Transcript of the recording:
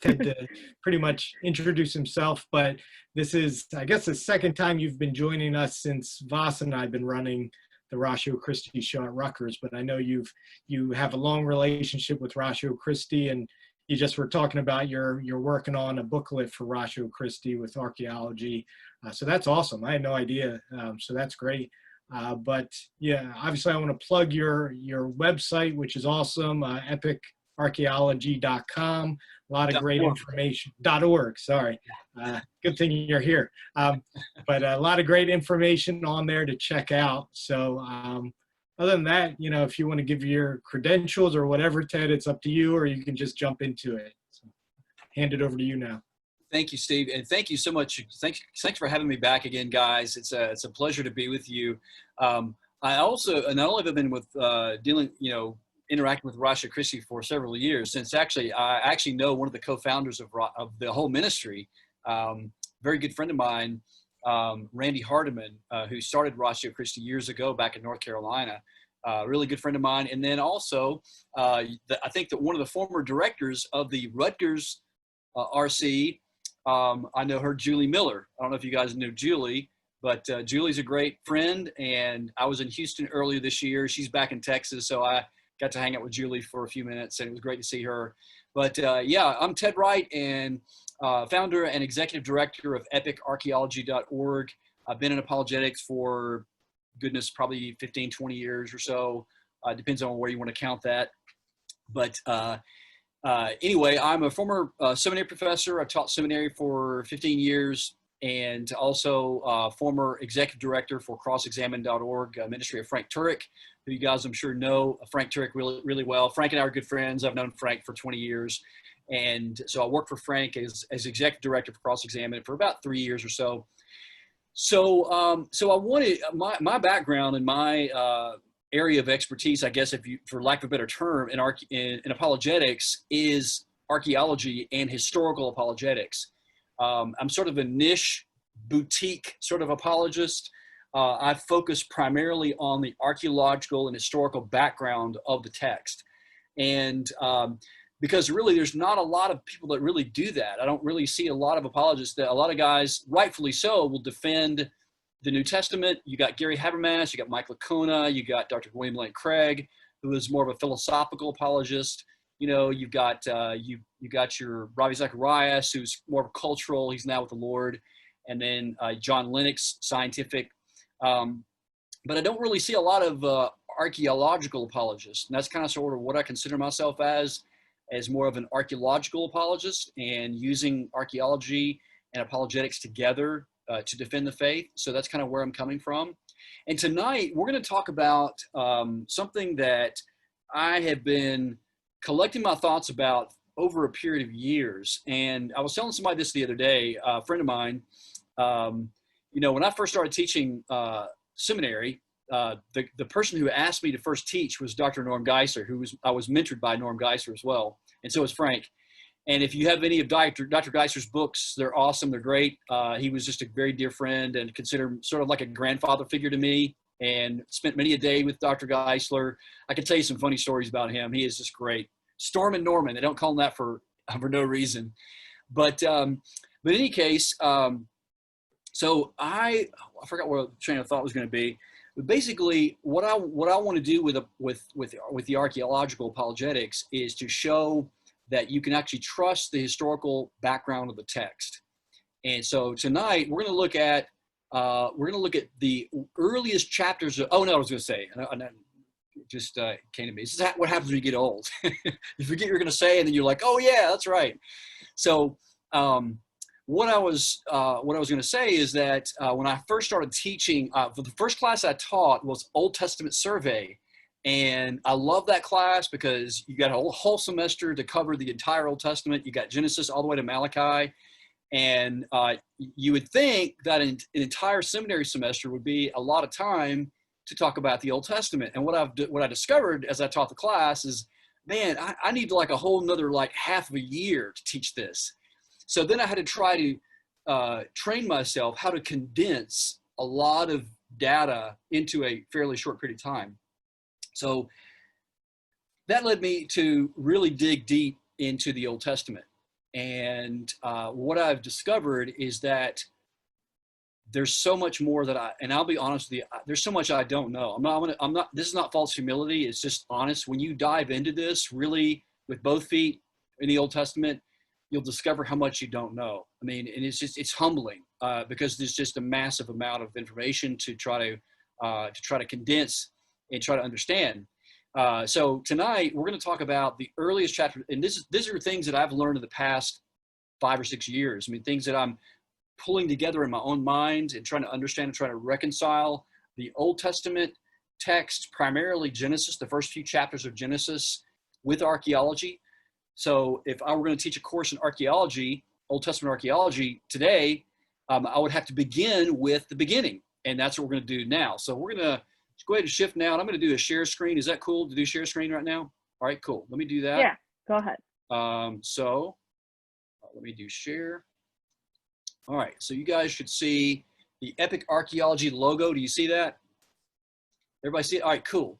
Ted to pretty much introduce himself, but this is, I guess, the second time you've been joining us since Voss and I have been running the Ratio Christi show at Rutgers, but I know you have a long relationship with Ratio Christi, and you just were talking about you're working on a booklet for Ratio Christi with archaeology. So that's awesome. I had no idea. So that's great. But yeah, obviously I want to plug your website, which is awesome, epicarchaeology.com. A lot of great information. .org, sorry. Good thing you're here. But a lot of great information on there to check out. So other than that, you know, if you want to give your credentials or whatever, Ted, it's up to you, or you can just jump into it. So, hand it over to you now. Thank you, Steve, and thank you so much. Thanks for having me back again, guys. It's a pleasure to be with you. I also not only have been with interacting with Ratio Christi for several years, since I actually know one of the co-founders of the whole ministry, very good friend of mine, Randy Hardiman, who started Ratio Christi years ago back in North Carolina. Really good friend of mine. And then also, I think that one of the former directors of the Rutgers RC, I know her, Julie Miller. I don't know if you guys know Julie, but Julie's a great friend. And I was in Houston earlier this year. She's back in Texas, so I got to hang out with Julie for a few minutes, and it was great to see her. But yeah, I'm Ted Wright, and founder and executive director of epicarchaeology.org. I've been in apologetics for, goodness, probably 15, 20 years or so. Depends on where you want to count that. But anyway, I'm a former seminary professor. I've taught seminary for 15 years, and also former executive director for crossexamine.org, ministry of Frank Turek, who you guys I'm sure know Frank Turek really, really well. Frank and I are good friends. I've known Frank for 20 years. And so I worked for Frank as executive director for cross-examine for about 3 years or so. So I wanted, my background and my area of expertise, I guess, for lack of a better term, in apologetics is archaeology and historical apologetics. I'm sort of a niche boutique sort of apologist. I focus primarily on the archaeological and historical background of the text. And because really there's not a lot of people that really do that. I don't really see a lot of apologists a lot of guys, rightfully so, will defend the New Testament. You got Gary Habermas, you got Mike Licona, you got Dr. William Lane Craig, who is more of a philosophical apologist. You know, you've got you got your Ravi Zacharias, who's more of a cultural. He's now with the Lord, and then John Lennox, scientific. But I don't really see a lot of archaeological apologists, and that's kind of sort of what I consider myself as more of an archaeological apologist, and using archaeology and apologetics together to defend the faith. So that's kind of where I'm coming from. And tonight we're going to talk about something that I have been collecting my thoughts about over a period of years. And I was telling somebody this the other day, a friend of mine, you know, when I first started teaching seminary, the person who asked me to first teach was Dr. Norm Geisler, I was mentored by Norm Geisler as well. And so is Frank. And if you have any of Dr. Geisler's books, they're awesome. They're great. He was just a very dear friend and considered sort of like a grandfather figure to me, and spent many a day with Dr. Geisler. I can tell you some funny stories about him. He is just great. Storm and Norman. They don't call him that for no reason. But in any case, so I forgot what the train of thought was going to be. But basically, what I want to do with the archaeological apologetics is to show that you can actually trust the historical background of the text. And so tonight we're going to look at the earliest chapters of, oh no, I was going to say, it just came to me. This is what happens when you get old. You forget you're going to say, and then you're like, oh yeah, that's right. So what I was going to say is that when I first started teaching, for the first class I taught was Old Testament survey. And I love that class because you got a whole semester to cover the entire Old Testament. You got Genesis all the way to Malachi. And you would think that an entire seminary semester would be a lot of time to talk about the Old Testament. And what I discovered as I taught the class is, man, I need like a whole nother like half of a year to teach this. So then I had to try to train myself how to condense a lot of data into a fairly short period of time. So that led me to really dig deep into the Old Testament. And what I've discovered is that there's so much more that and I'll be honest with you, there's so much I don't know. This is not false humility. It's just honest. When you dive into this really with both feet in the Old Testament, you'll discover how much you don't know. I mean, and it's humbling because there's just a massive amount of information to try to condense and try to understand. So tonight we're going to talk about the earliest chapter, and these are things that I've learned in the past 5 or 6 years. I mean, things that I'm pulling together in my own mind and trying to understand and trying to reconcile the Old Testament text, primarily Genesis, the first few chapters of Genesis, with archaeology. So if I were going to teach a course in archaeology, Old Testament archaeology today, I would have to begin with the beginning. And that's what we're going to do now. So we're going to go ahead and shift now. And I'm going to do a share screen. Is that cool to do share screen right now? All right, cool. Let me do that. Yeah, go ahead. So let me do share. All right, so you guys should see the Epic Archaeology logo. Do you see that? Everybody see it? All right, cool.